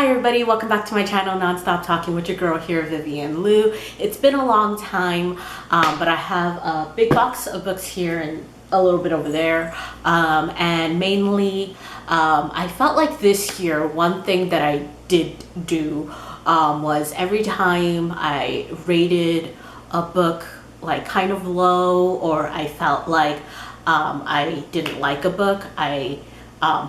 Hi everybody, welcome back to my channel, Nonstop Talking with your girl here, Vivian Liu. It's been a long time, but I have a big box of books here and a little bit over there. And mainly, I felt like this year, one thing that I did do was every time I rated a book like kind of low, or I felt like I didn't like a book, I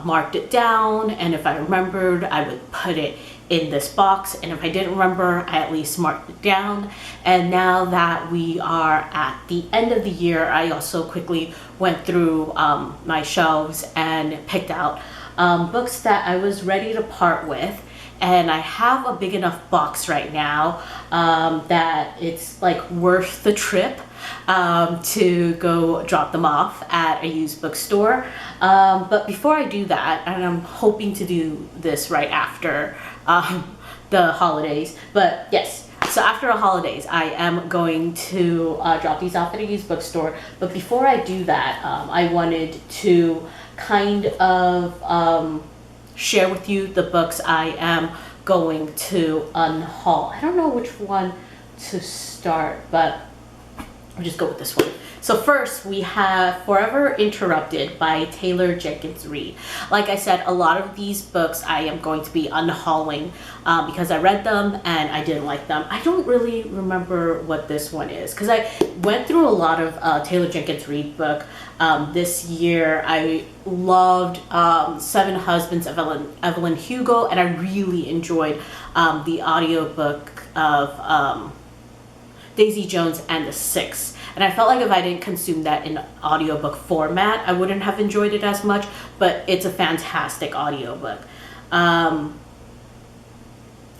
marked it down, and if I remembered, I would put it in this box, and if I didn't remember, I at least marked it down. And now that we are at the end of the year, I also quickly went through my shelves and picked out books that I was ready to part with. And I have a big enough box right now that it's like worth the trip to go drop them off at a used bookstore. But before I do that, and I'm hoping to do this right after the holidays, but yes, so after the holidays, I am going to drop these off at a used bookstore. But before I do that, I wanted to kind of share with you the books I am going to unhaul. I don't know which one to start, but I'll just go with this one. So first we have Forever Interrupted by Taylor Jenkins Reid. Like I said, a lot of these books I am going to be unhauling because I read them and I didn't like them. I don't really remember what this one is because I went through a lot of Taylor Jenkins Reid book this year. I loved Seven Husbands of Evelyn Hugo, and I really enjoyed the audiobook of Daisy Jones and the Six. And I felt like if I didn't consume that in audiobook format, I wouldn't have enjoyed it as much, but it's a fantastic audiobook. Oh,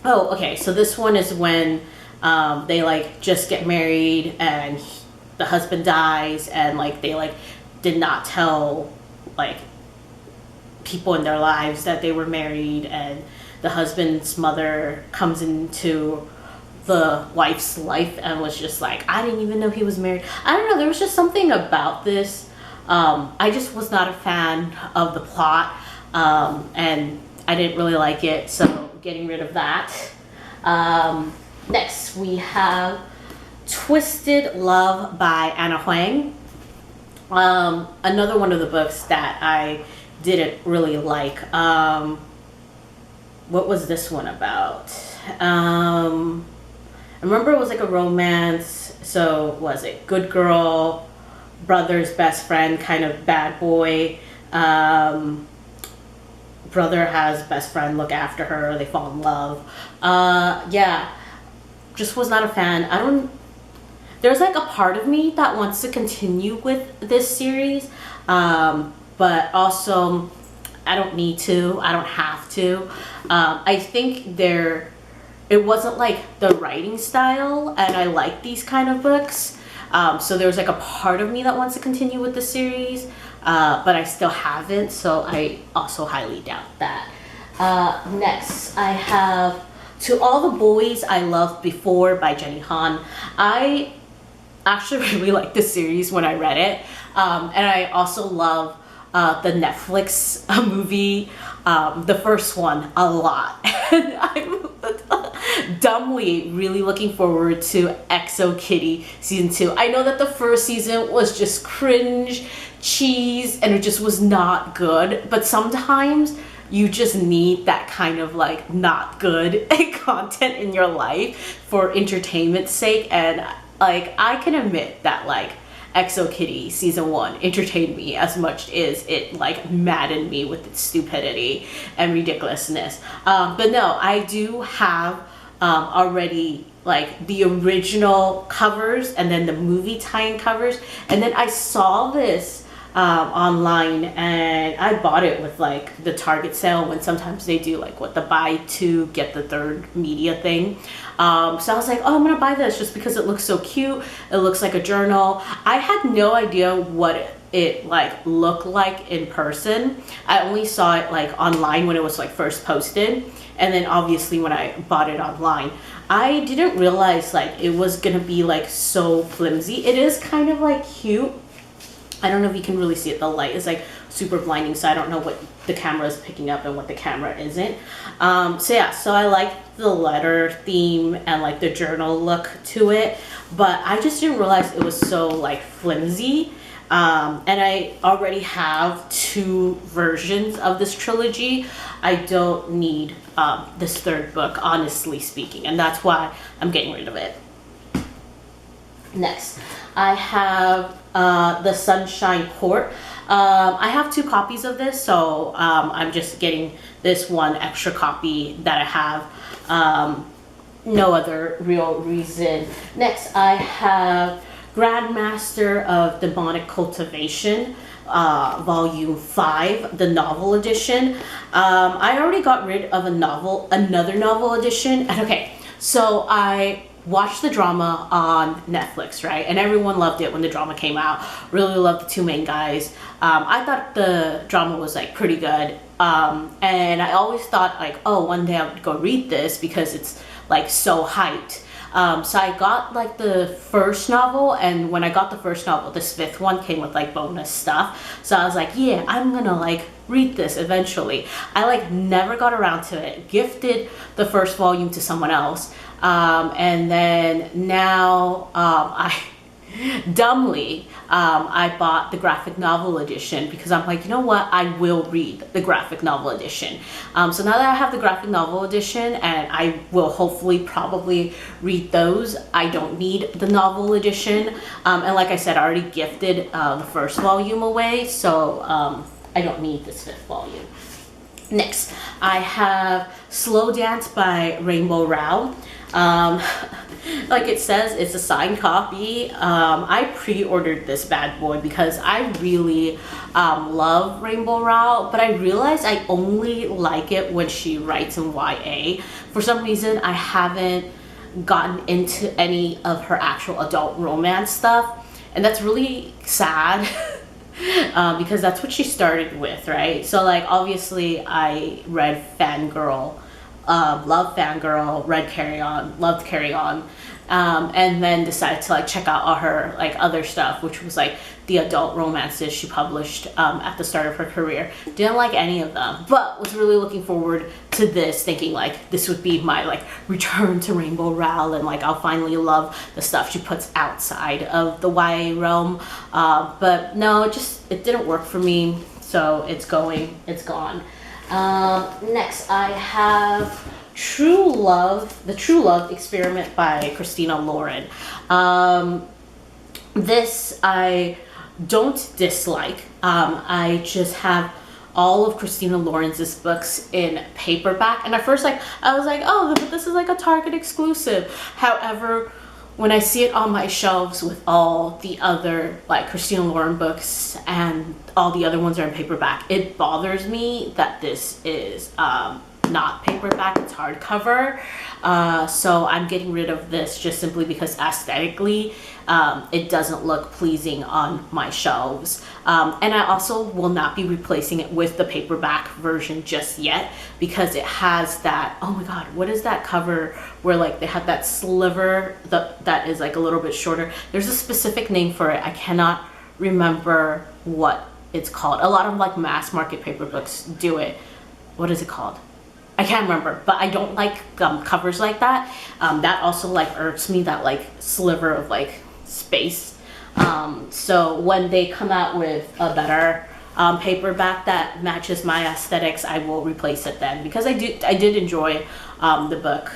okay, so this one is when they like just get married and the husband dies, and like they like did not tell like people in their lives that they were married, and the husband's mother comes into the wife's life and was just like, I didn't even know he was married. I don't know, there was just something about this. I just was not a fan of the plot, and I didn't really like it, so getting rid of that. Next we have Twisted Love by Anna Huang. Another one of the books that I didn't really like. What was this one about? I remember it was like a romance. So was it good girl, brother's best friend, kind of bad boy. Brother has best friend look after her, they fall in love. Yeah, just was not a fan. There's like a part of me that wants to continue with this series, but also I don't need to, I don't have to. I think it wasn't like the writing style, and I like these kind of books. So there's like a part of me that wants to continue with the series, but I still haven't, so I also highly doubt that. Next, I have To All the Boys I Loved Before by Jenny Han. I actually really liked this series when I read it, and I also love the Netflix movie, the first one, a lot. And I'm dumbly really looking forward to Exo Kitty season 2. I know that the first season was just cringe, cheese, and it just was not good, but sometimes you just need that kind of like not good content in your life for entertainment's sake. And like I can admit that like Exo Kitty season 1 entertained me as much as it like maddened me with its stupidity and ridiculousness. But no, I do have already like the original covers and then the movie tie-in covers, and then I saw this online and I bought it with like the Target sale, when sometimes they do like what the buy two get the third media thing. So I was like, oh, I'm gonna buy this just because it looks so cute. It looks like a journal. I had no idea what it like looked like in person. I only saw it like online when it was like first posted, and then obviously when I bought it online. I didn't realize like it was gonna be like so flimsy. It is kind of like cute. I don't know if you can really see it. The light is like super blinding, so I don't know what the camera is picking up and what the camera isn't. So yeah, so I like the letter theme and like the journal look to it, but I just didn't realize it was so like flimsy. And I already have 2 versions of this trilogy. I don't need this 3rd book, honestly speaking, and that's why I'm getting rid of it. Next, I have The Sunshine Court. I have 2 copies of this, so I'm just getting this one extra copy that I have. No other real reason. Next, I have Grandmaster of Demonic Cultivation, Volume 5, the novel edition. I already got rid of another novel edition. And okay, so I watched the drama on Netflix, right? And everyone loved it when the drama came out. Really loved the 2 main guys. I thought the drama was like pretty good. And I always thought like, oh, one day I would go read this because it's like so hyped. So I got like the first novel, and when I got the first novel, this 5th one came with like bonus stuff. So I was like, yeah, I'm gonna like read this eventually. I like never got around to it. Gifted the first volume to someone else. And then now I dumbly I bought the graphic novel edition because I'm like, you know what, I will read the graphic novel edition. So now that I have the graphic novel edition, and I will hopefully probably read those, I don't need the novel edition. And like I said, I already gifted the first volume away, so I don't need this 5th volume. Next, I have Slow Dance by Rainbow Rowell. Like it says, it's a signed copy. I pre-ordered this bad boy because I really love Rainbow Rowell, but I realized I only like it when she writes in YA. For some reason, I haven't gotten into any of her actual adult romance stuff, and that's really sad. Because that's what she started with, right? So like obviously I read Fangirl, loved Fangirl, read Carry On, loved Carry On, and then decided to like check out all her like other stuff, which was like the adult romances she published at the start of her career. Didn't like any of them, but was really looking forward to this, thinking like this would be my like return to Rainbow Rowell, and like I'll finally love the stuff she puts outside of the YA realm. But no, it didn't work for me, so it's gone. Next, I have The True Love Experiment by Christina Lauren. This I don't dislike. I just have all of Christina Lauren's books in paperback, and at first I was like, oh, but this is like a Target exclusive. However, when I see it on my shelves with all the other like Christina Lauren books and all the other ones are in paperback, it bothers me that this is not paperback, it's hardcover. So I'm getting rid of this just simply because aesthetically it doesn't look pleasing on my shelves. And I also will not be replacing it with the paperback version just yet, because it has that, oh my god, what is that cover where like they have that sliver that is like a little bit shorter? There's a specific name for it. I cannot remember what it's called. A lot of like mass market paper books do it. What is it called? I can't remember, but I don't like covers like that. That also like irks me, that like sliver of like space. So when they come out with a better paperback that matches my aesthetics, I will replace it then, because I did enjoy the book.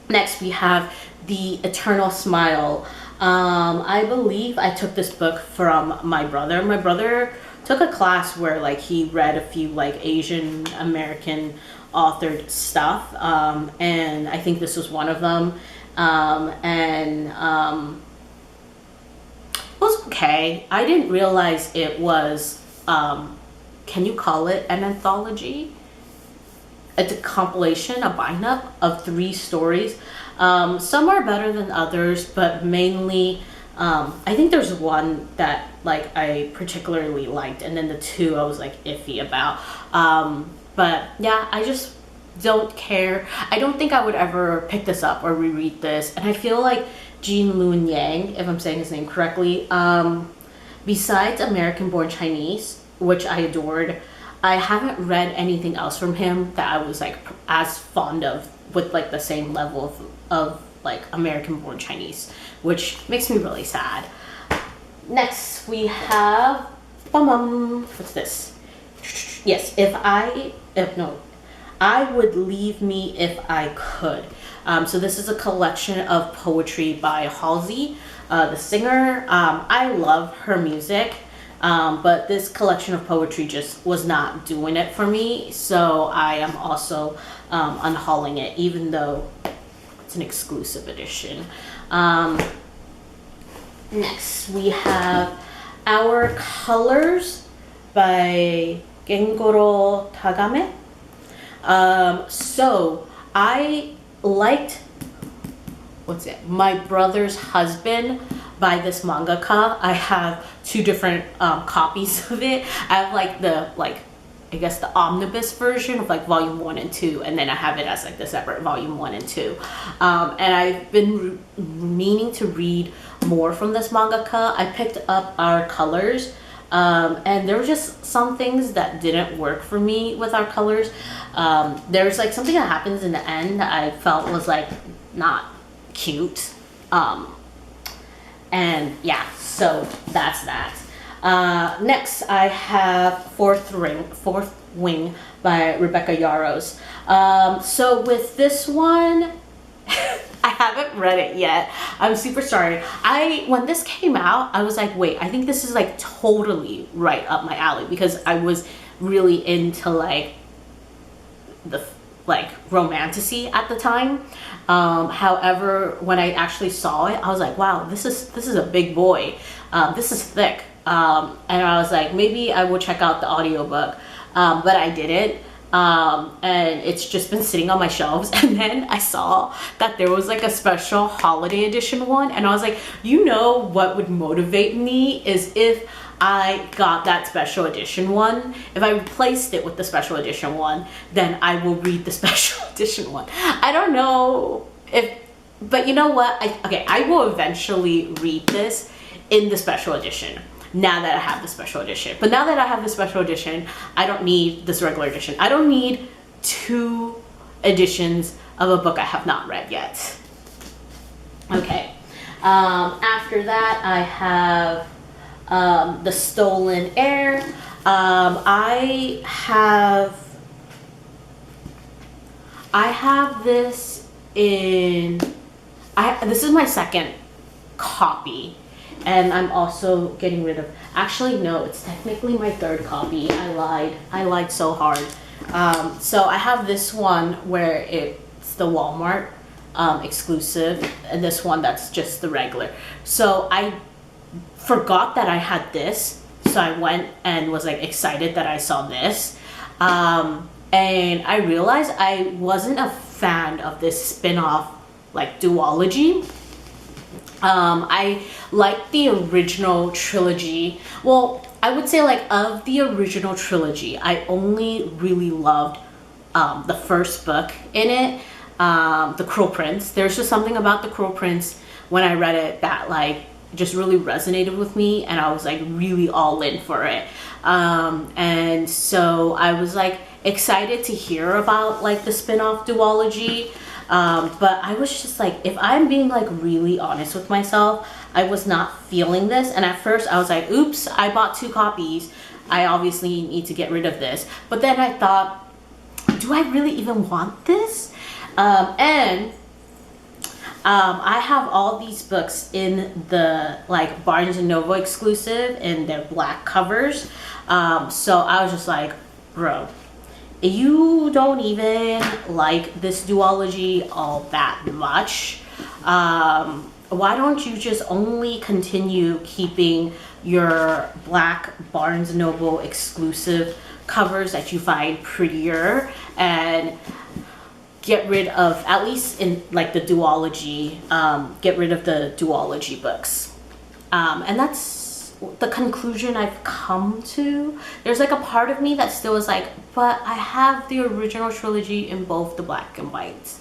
Next we have The Eternal Smile. I believe I took this book from my brother. My brother took a class where like he read a few like Asian American authored stuff, and I think this was one of them. It was okay. I didn't realize it was, can you call it an anthology? It's a compilation, a bind-up of 3 stories. Some are better than others, but mainly I think there's one that like I particularly liked, and then the 2 I was like iffy about. But yeah, I just don't care. I don't think I would ever pick this up or reread this, and I feel like Jean Lun Yang, if I'm saying his name correctly, besides American Born Chinese, which I adored. I haven't read anything else from him that I was like as fond of with like the same level of like American Born Chinese, which makes me really sad. Next we have, what's this? Yes, I would leave me if I could. So this is a collection of poetry by Halsey, the singer. I love her music, but this collection of poetry just was not doing it for me. So I am also unhauling it, even though it's an exclusive edition. Next we have Our Colors by Gengoro Tagame. So I liked, My Brother's Husband by this mangaka. I have two different copies of it. I have like the omnibus version of like volume 1 and 2, and then I have it as like the separate volume 1 and 2. And I've been meaning to read more from this mangaka. I picked up Our Colors, and there were just some things that didn't work for me with Our Colors. There's like something that happens in the end that I felt was like not cute. And yeah, so that's that. Next I have Fourth Wing by Rebecca Yarros. So with this one, I haven't read it yet. I'm super sorry. When this came out, I was like, wait, I think this is like totally right up my alley, because I was really into like the romantasy at the time. However, when I actually saw it, I was like, wow, this is a big boy. This is thick. And I was like, maybe I will check out the audiobook. But I didn't. And it's just been sitting on my shelves. And then I saw that there was like a special holiday edition one, and I was like, you know what would motivate me is if I got that special edition one. If I replaced it with the special edition one, then I will read the special edition one. I don't know but you know what? I will eventually read this in the special edition, now that I have the special edition. But now that I have the special edition, I don't need this regular edition. I don't need 2 editions of a book I have not read yet. Okay. After that, I have The Stolen Heir. I have this this is my second copy. And I'm also getting rid of, actually no, it's technically my 3rd copy. I lied so hard. So I have this one where it's the Walmart exclusive, and this one that's just the regular. So I forgot that I had this, so I went and was like excited that I saw this. And I realized I wasn't a fan of this spin-off like duology. I like the original trilogy. Well, I would say like of the original trilogy, I only really loved the first book in it, The Cruel Prince. There's just something about The Cruel Prince when I read it that like just really resonated with me, and I was like really all in for it. And so I was like excited to hear about like the spin-off duology. But I was just like, if I'm being like really honest with myself, I was not feeling this. And at first I was like, oops, I bought 2 copies. I obviously need to get rid of this. But then I thought, do I really even want this? I have all these books in the like Barnes & Noble exclusive in their black covers. So I was just like, bro, you don't even like this duology all that much. Why don't you just only continue keeping your black Barnes & Noble exclusive covers that you find prettier, and get rid of, at least in like the duology, get rid of the duology books. And that's the conclusion I've come to. There's like a part of me that still is like, but I have the original trilogy in both the black and whites.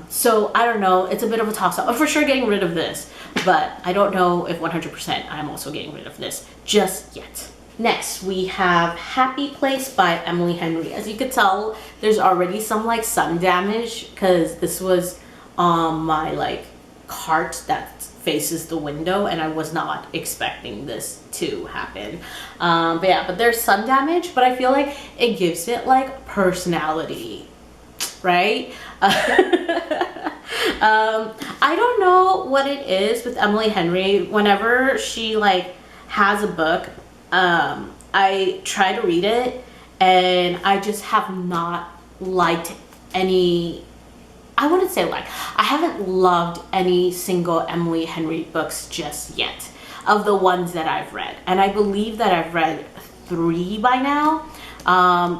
So I don't know, it's a bit of a toss-up. I'm for sure getting rid of this, but I don't know if 100% I'm also getting rid of this just yet. Next, we have Happy Place by Emily Henry. As you could tell, there's already some like sun damage because this was on my like cart that faces the window and I was not expecting this to happen. But yeah, but there's sun damage, but I feel like it gives it like personality, right? I don't know what it is with Emily Henry. Whenever she like has a book, I try to read it and I just have not liked any, I wouldn't say like, I haven't loved any single Emily Henry books just yet of the ones that I've read. And I believe that I've read 3 by now.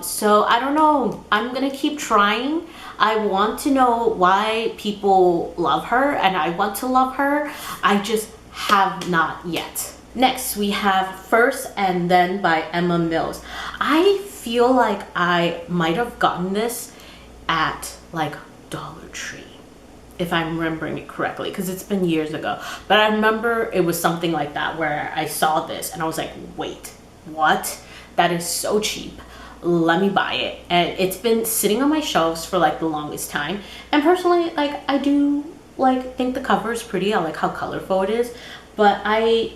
So I don't know, I'm gonna keep trying. I want to know why people love her and I want to love her. I just have not yet. Next, we have First and Then by Emma Mills. I feel like I might have gotten this at like Dollar Tree, if I'm remembering it correctly, because it's been years ago. But I remember it was something like that where I saw this and I was like, wait, what? That is so cheap. Let me buy it. And it's been sitting on my shelves for like the longest time. And personally, like I do like think the cover is pretty. I like how colorful it is. But I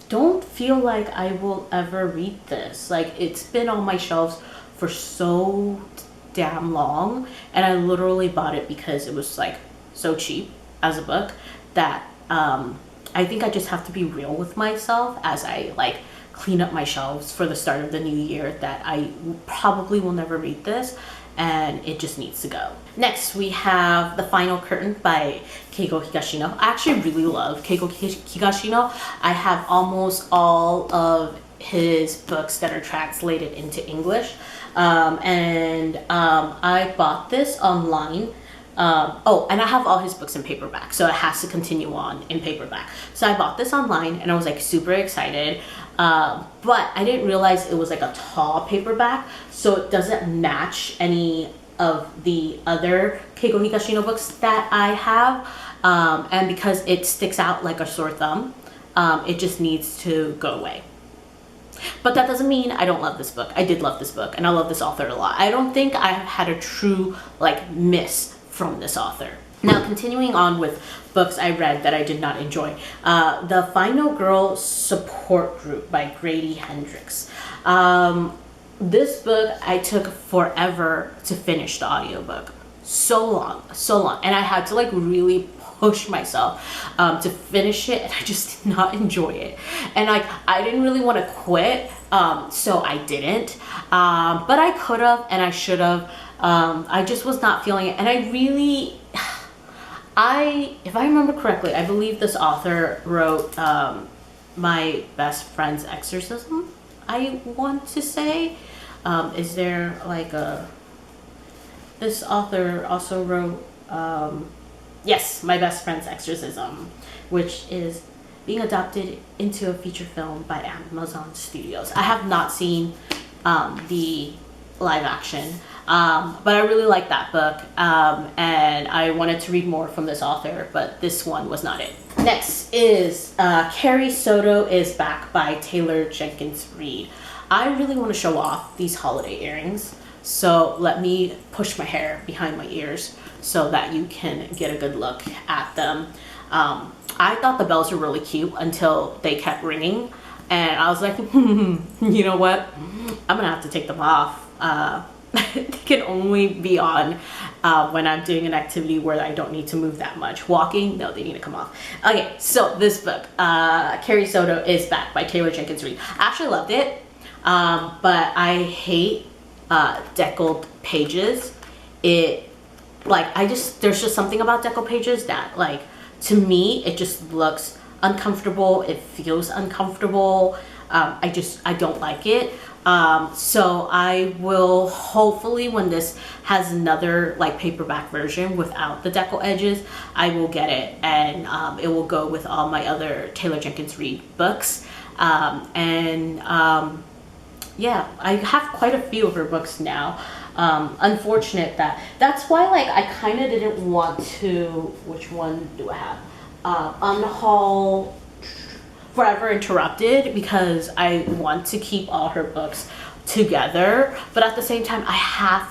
don't feel like I will ever read this. Like it's been on my shelves for so damn long and I literally bought it because it was like so cheap as a book that I think I just have to be real with myself as I like clean up my shelves for the start of the new year that I probably will never read this and it just needs to go. Next, we have The Final Curtain by Keigo Higashino. I actually really love Keigo Higashino. I have almost all of his books that are translated into English. I bought this online. And I have all his books in paperback, so it has to continue on in paperback. So I bought this online and I was like super excited. But I didn't realize it was like a tall paperback, so it doesn't match any of the other Keigo Higashino books that I have. And because it sticks out like a sore thumb, it just needs to go away. But that doesn't mean I don't love this book. I did love this book and I love this author a lot. I don't think I've had a true like miss from this author. Now, continuing on with books I read that I did not enjoy. The Final Girl Support Group by Grady Hendrix. This book, I took forever to finish the audiobook. So long. And I had to like really push myself to finish it and I just did not enjoy it. And like, I didn't really want to quit, so I didn't. But I could have and I should have. I just was not feeling it. And I really, if I remember correctly, I believe this author wrote My Best Friend's Exorcism, I want to say. Is there like this author also wrote, yes, My Best Friend's Exorcism, which is being adapted into a feature film by Amazon Studios. I have not seen the live action, but I really like that book, and I wanted to read more from this author, but this one was not it. Next is Carrie Soto is Back by Taylor Jenkins Reid. I really want to show off these holiday earrings, so let me push my hair behind my ears so that you can get a good look at them. I thought the bells were really cute until they kept ringing, and I was like, you know what? I'm gonna have to take them off. They can only be on when I'm doing an activity where I don't need to move that much. Walking, no, they need to come off. Okay, so this book, Carrie Soto is Back by Taylor Jenkins Reid. I actually loved it, but I hate deckled pages. There's just something about deckled pages that, like, to me, it just looks uncomfortable. It feels uncomfortable. I don't like it. So I will hopefully, when this has another like paperback version without the decal edges, I will get it, and it will go with all my other Taylor Jenkins Reid books. Yeah, I have quite a few of her books now. Unfortunate that's why, like, I kind of didn't want to, which one do I have? Unhaul, forever interrupted because I want to keep all her books together, but at the same time I have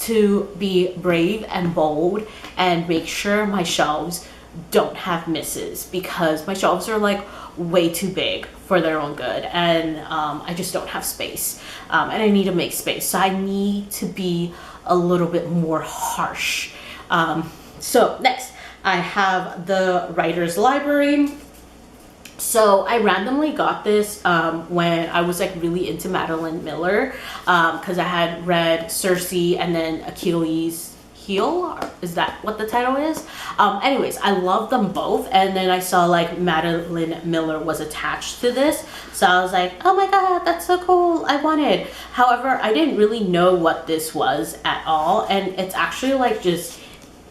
to be brave and bold and make sure my shelves don't have misses, because my shelves are like way too big for their own good, and I just don't have space, and I need to make space, so I need to be a little bit more harsh. So next I have the Writer's Library. So I randomly got this when I was like really into Madeline Miller, because I had read Circe and then Achilles Heel. Is that what the title is? Anyways, I love them both, and then I saw like Madeline Miller was attached to this, so I was like, oh my god, that's so cool, I want it. However, I didn't really know what this was at all, and it's actually like just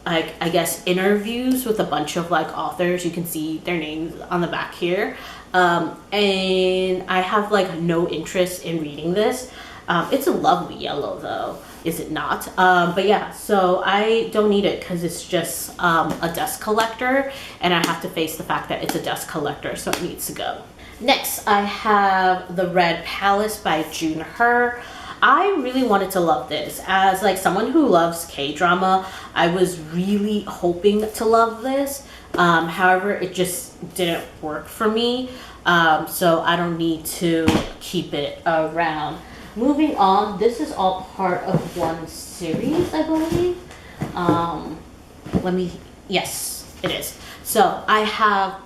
like, I guess, interviews with a bunch of like authors. You can see their names on the back here, and I have like no interest in reading this. It's a lovely yellow though, is it not? But yeah, so I don't need it because it's just a dust collector, and I have to face the fact that it's a dust collector, so it needs to go. Next, I have The Red Palace by June Her. I really wanted to love this. As like someone who loves K-drama, I was really hoping to love this. However, it just didn't work for me, so I don't need to keep it around. Moving on, this is all part of one series, I believe. Yes, it is. So I have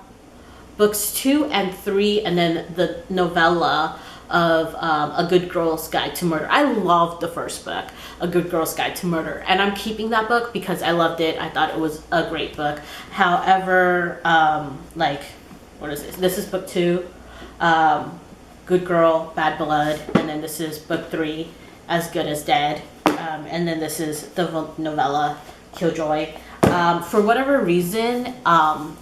books 2 and 3, and then the novella of A Good Girl's Guide to Murder. I loved the first book, A Good Girl's Guide to Murder, and I'm keeping that book because I loved it. I thought it was a great book. However, like, what is this? This is book 2, Good Girl, Bad Blood, and then this is book 3, As Good as Dead, and then this is the novella, Killjoy. For whatever reason,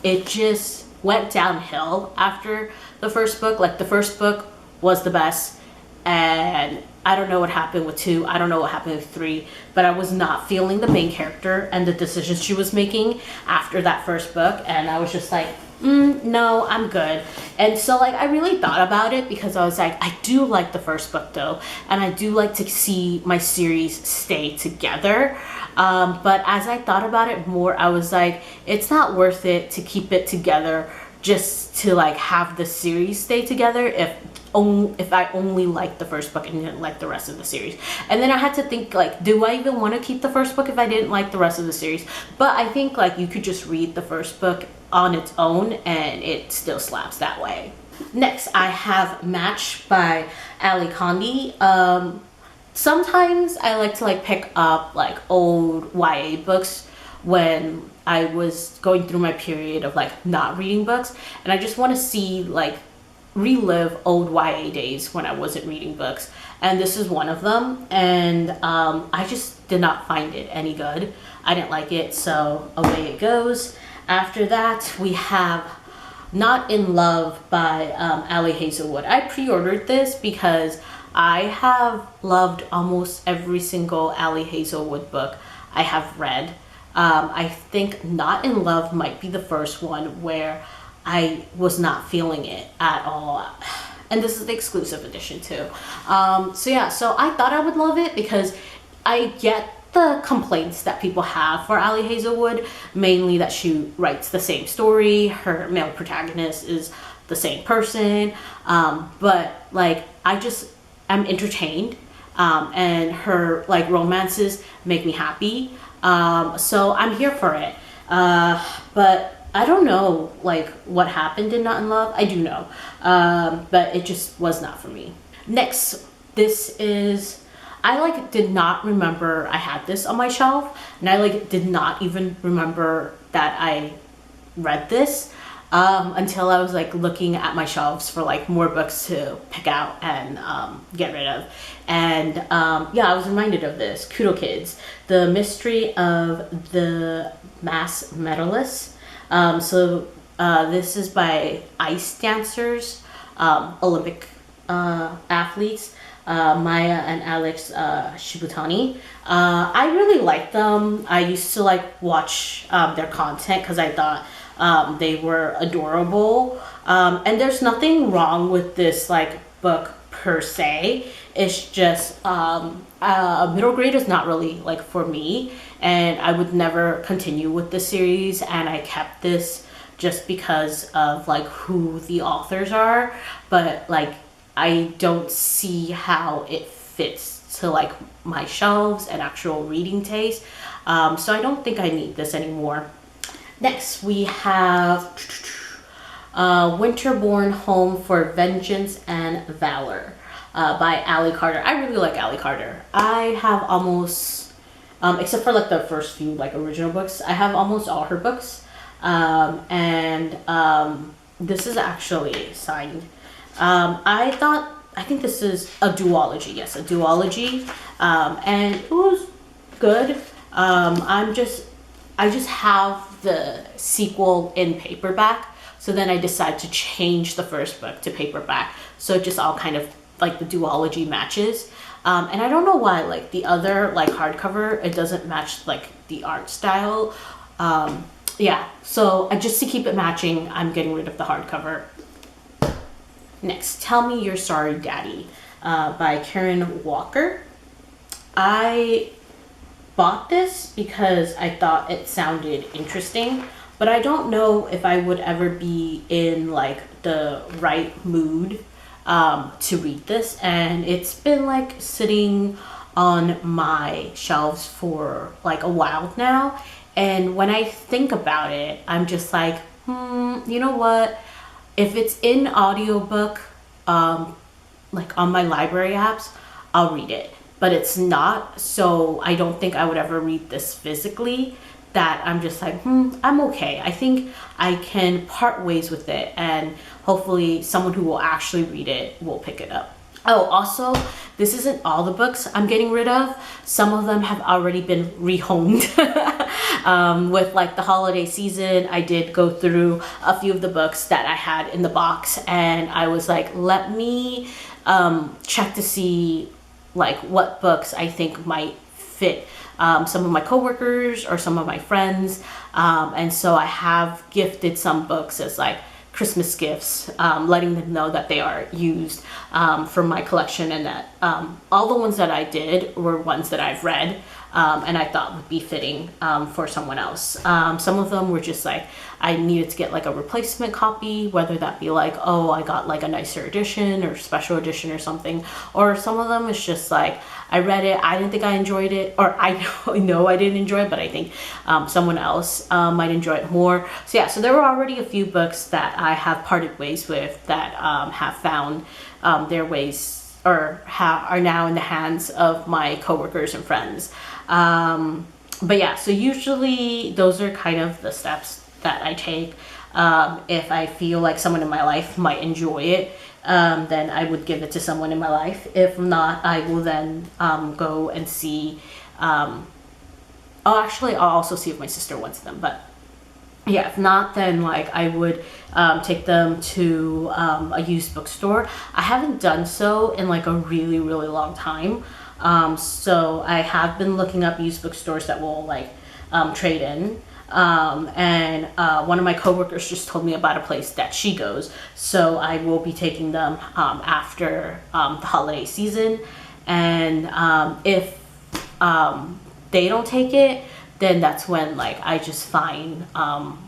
it just went downhill after the first book. Like, the first book was the best, and I don't know what happened with 2, I don't know what happened with 3, but I was not feeling the main character and the decisions she was making after that first book, and I was just like, no, I'm good. And so like I really thought about it, because I was like, I do like the first book though, and I do like to see my series stay together, but as I thought about it more, I was like, it's not worth it to keep it together just to like have the series stay together if I only liked the first book and didn't like the rest of the series. And then I had to think, like, do I even want to keep the first book if I didn't like the rest of the series? But I think like you could just read the first book on its own and it still slaps that way. Next, I have Match by Ali Condi. Sometimes I like to like pick up like old YA books when I was going through my period of like not reading books, and I just want to see like relive old YA days when I wasn't reading books, and this is one of them, and I just did not find it any good. I didn't like it, so away it goes. After that, we have Not in Love by Ali Hazelwood. I pre-ordered this because I have loved almost every single Ali Hazelwood book I have read. I think Not in Love might be the first one where I was not feeling it at all, and this is the exclusive edition too. So yeah, so I thought I would love it because I get the complaints that people have for Ali Hazelwood, mainly that she writes the same story, her male protagonist is the same person, but like I just am entertained, and her like romances make me happy, so I'm here for it, but I don't know like what happened in Not in Love. I do know, but it just was not for me. Next, this is, I like did not remember I had this on my shelf, and I like did not even remember that I read this until I was like looking at my shelves for like more books to pick out and get rid of, and yeah, I was reminded of this, Kudo Kids, The Mystery of the Mass Medalists. So this is by ice dancers, Olympic athletes, Maya and Alex Shibutani. I really like them. I used to like watch their content because I thought They were adorable. And there's nothing wrong with this like book per se. It's just middle grade is not really like for me, and I would never continue with the series, and I kept this just because of like who the authors are, but like I don't see how it fits to like my shelves and actual reading taste. So I don't think I need this anymore. Next we have Winterborn Home for Vengeance and Valor by Allie Carter. I really like Allie Carter. I have almost, except for like the first few like original books, I have almost all her books. This is actually signed. I think this is a duology. Yes, a duology. And it was good. I just have the sequel in paperback. So then I decide to change the first book to paperback. So it just all kind of like the duology matches. And I don't know why, like the other like hardcover, it doesn't match like the art style. Yeah, so just to keep it matching, I'm getting rid of the hardcover. Next, Tell Me You're Sorry, Daddy by Karen Walker. I bought this because I thought it sounded interesting, but I don't know if I would ever be in like the right mood to read this, and it's been like sitting on my shelves for like a while now. And when I think about it, I'm just like, you know what? If it's in audiobook, like on my library apps, I'll read it. But it's not, so I don't think I would ever read this physically. That I'm just like, I'm okay. I think I can part ways with it, and hopefully someone who will actually read it will pick it up. Oh, also, this isn't all the books I'm getting rid of. Some of them have already been rehomed. With like the holiday season, I did go through a few of the books that I had in the box, and I was like, let me check to see like what books I think might fit some of my coworkers or some of my friends. And so I have gifted some books as like Christmas gifts, letting them know that they are used for my collection, and that all the ones that I did were ones that I've read and I thought would be fitting for someone else. Some of them were just like I needed to get like a replacement copy, whether that be like, oh, I got like a nicer edition or special edition or something, or some of them is just like I read it, I didn't think I enjoyed it, or I know I didn't enjoy it, but I think someone else might enjoy it more. So yeah, so there were already a few books that I have parted ways with that have found their ways or are now in the hands of my coworkers and friends. But yeah, so usually those are kind of the steps that I take. If I feel like someone in my life might enjoy it, then I would give it to someone in my life. If not, I will then go and see. I'll also see if my sister wants them. But yeah, if not, then like I would take them to a used bookstore. I haven't done so in like a really, really long time. So I have been looking up used bookstores that will like trade in. And one of my coworkers just told me about a place that she goes, so I will be taking them after the holiday season. And if they don't take it, then that's when like I just find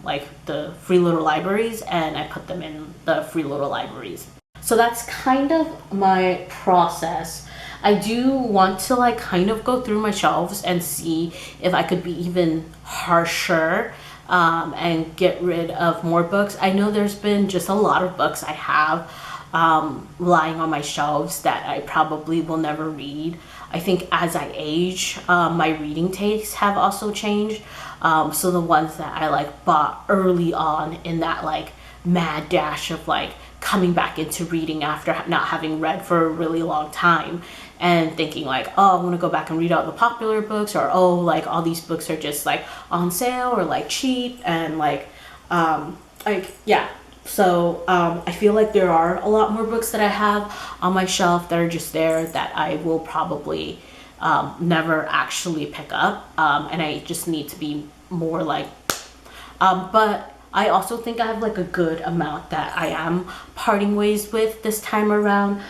like the free little libraries and I put them in the free little libraries. So that's kind of my process. I do want to like kind of go through my shelves and see if I could be even harsher and get rid of more books. I know there's been just a lot of books I have lying on my shelves that I probably will never read. I think as I age, my reading tastes have also changed. So the ones that I like bought early on in that like mad dash of like coming back into reading after not having read for a really long time and thinking like, oh, I want to go back and read all the popular books, or oh, like all these books are just like on sale or like cheap, and like yeah. So I feel like there are a lot more books that I have on my shelf that are just there that I will probably never actually pick up, and I just need to be more like but I also think I have like a good amount that I am parting ways with this time around.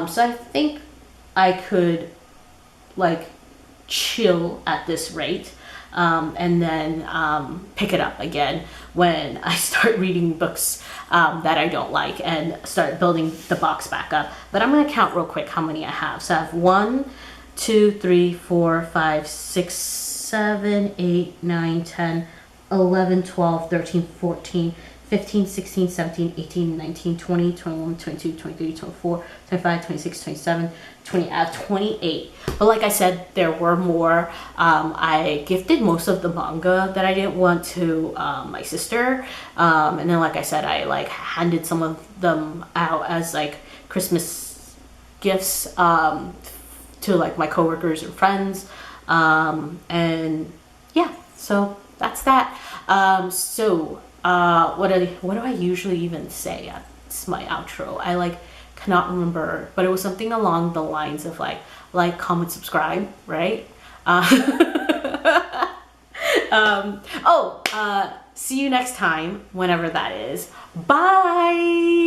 So I think I could like chill at this rate, and then pick it up again when I start reading books that I don't like and start building the box back up. But I'm gonna count real quick how many I have. So I have 1, 2, 3, 4, 5, 6, 7, 8, 9, 10, 11, 12, 13, 14, 15, 16, 17, 18, 19, 20, 21, 22, 23, 24, 25, 26, 27, 20, I have 28. But like I said, there were more. I gifted most of the manga that I didn't want to my sister. And then like I said, I like handed some of them out as like Christmas gifts to like my coworkers and friends. And yeah, so that's that. What do I usually even say? It's my outro. I like cannot remember, but it was something along the lines of like, comment, subscribe, right? See you next time, whenever that is. Bye.